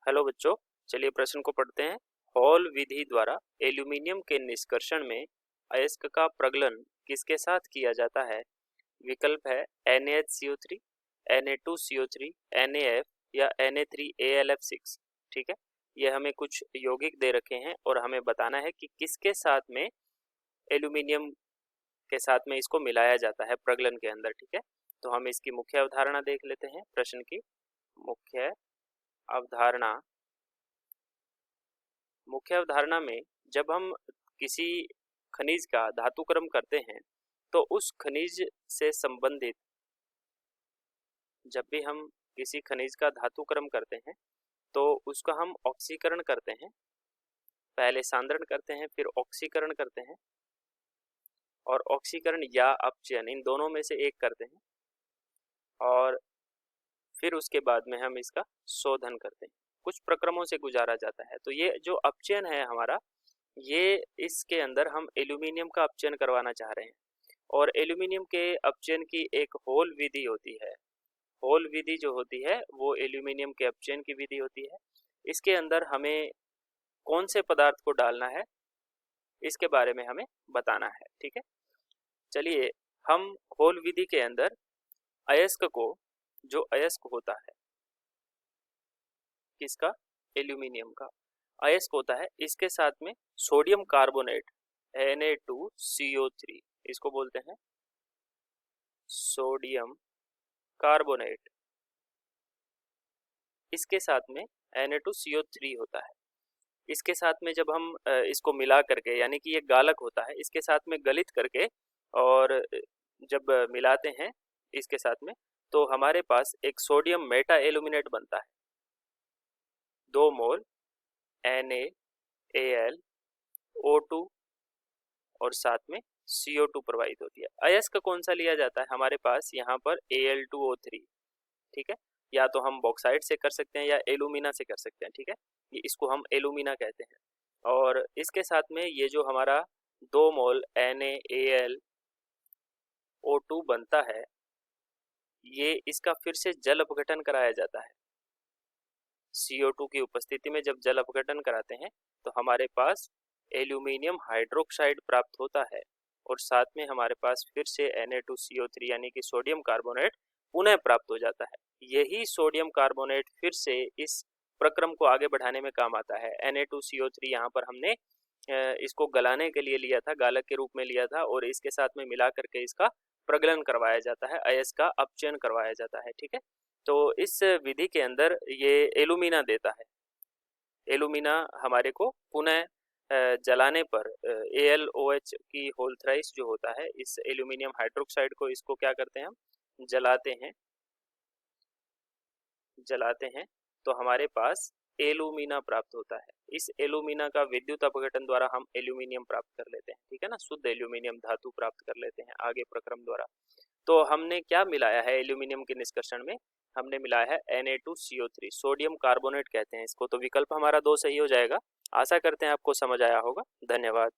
Hello बच्चों, चलिए प्रश्न को पढ़ते हैं। हॉल विधि द्वारा एल्यूमीनियम के निष्कर्षण में अयस्क का प्रगलन किसके साथ किया जाता है? विकल्प है NaHCO3, Na2CO3, NaF या Na3AlF6। ठीक है, ये हमें कुछ यौगिक दे रखे हैं और हमें बताना है कि किसके साथ में एल्यूमीनियम के साथ में इसको मिलाया जाता है प्रगलन के अंदर। ठीक है, तो हम इसकी मुख्य अवधारणा देख लेते हैं। प्रश्न की मुख्य अवधारणा में जब हम किसी खनिज का धातुक्रम करते हैं तो उस खनिज से संबंधित जब भी हम किसी खनिज का धातुक्रम करते हैं तो उसका हम ऑक्सीकरण करते हैं। पहले सांद्रण करते हैं, फिर ऑक्सीकरण करते हैं, और ऑक्सीकरण या अपचयन इन दोनों में से एक करते हैं, और फिर उसके बाद में हम इसका शोधन करते हैं। कुछ प्रक्रमों से गुजारा जाता है। तो ये जो अपचयन है हमारा, ये इसके अंदर हम एल्यूमिनियम का अपचयन करवाना चाह रहे हैं। और एल्यूमिनियम के अपचयन की एक होल विधि होती है। होल विधि जो होती है वो एल्यूमिनियम के अपचयन की विधि होती है। इसके अंदर हमें कौन से पदार्थ को डालना है इसके बारे में हमें बताना है। ठीक है, चलिए हम होल विधि के अंदर अयस्क को, जो अयस्क होता है किसका, एल्यूमिनियम का अयस्क होता है, इसके साथ में सोडियम कार्बोनेट Na2CO3, इसको बोलते हैं सोडियम कार्बोनेट। इसके साथ में Na2CO3 होता है। इसके साथ में जब हम इसको मिला करके, यानी कि ये गालक होता है, इसके साथ में गलित करके और जब मिलाते हैं इसके साथ में, तो हमारे पास एक सोडियम मेटा एल्यूमिनेट बनता है। 2 मोल NaAlO2 और साथ में CO2 प्रवाहित होती है। अयस्क कौन सा लिया जाता है हमारे पास यहाँ पर? Al2O3। ठीक है, या तो हम बॉक्साइड से कर सकते हैं या एलुमिना से कर सकते हैं। ठीक है, ये इसको हम एलुमिना कहते हैं। और इसके साथ में ये जो हमारा 2 मोल NaAlO2 बनता है, ये इसका फिर से जल अपघटन कराया जाता है। CO2 की उपस्थिति में जब जल अपघटन कराते हैं तो हमारे पास एल्यूमिनियम हाइड्रोक्साइड प्राप्त होता है, और साथ में हमारे पास फिर से Na2CO3 यानी कि सोडियम कार्बोनेट पुनः प्राप्त हो जाता है। यही सोडियम कार्बोनेट फिर से इस प्रक्रम को आगे बढ़ाने में काम आता है। Na2CO3 यहाँ पर हमने इसको गलाने के लिए लिया था, गालक के रूप में लिया था, और इसके साथ में मिला करके इसका प्रगलन करवाया जाता है, अयस्क का अपचयन करवाया जाता है। ठीक है, तो इस विधि के अंदर ये एलुमिना देता है। एलुमिना हमारे को पुनः जलाने पर AlOH की होल थ्राइस जो होता है, इस एल्यूमिनियम हाइड्रोक्साइड को, इसको क्या करते हैं हम, जलाते हैं तो हमारे पास एलुमिना प्राप्त होता है। इस एलुमिना का विद्युत अपघटन द्वारा हम एल्यूमिनियम प्राप्त कर लेते हैं। ठीक है ना, शुद्ध एल्यूमिनियम धातु प्राप्त कर लेते हैं आगे प्रक्रम द्वारा। तो हमने क्या मिलाया है एल्यूमिनियम के निष्कर्षण में? हमने मिलाया है Na2CO3, सोडियम कार्बोनेट कहते हैं इसको। तो विकल्प हमारा 2 सही हो जाएगा। आशा करते हैं आपको समझ आया होगा। धन्यवाद।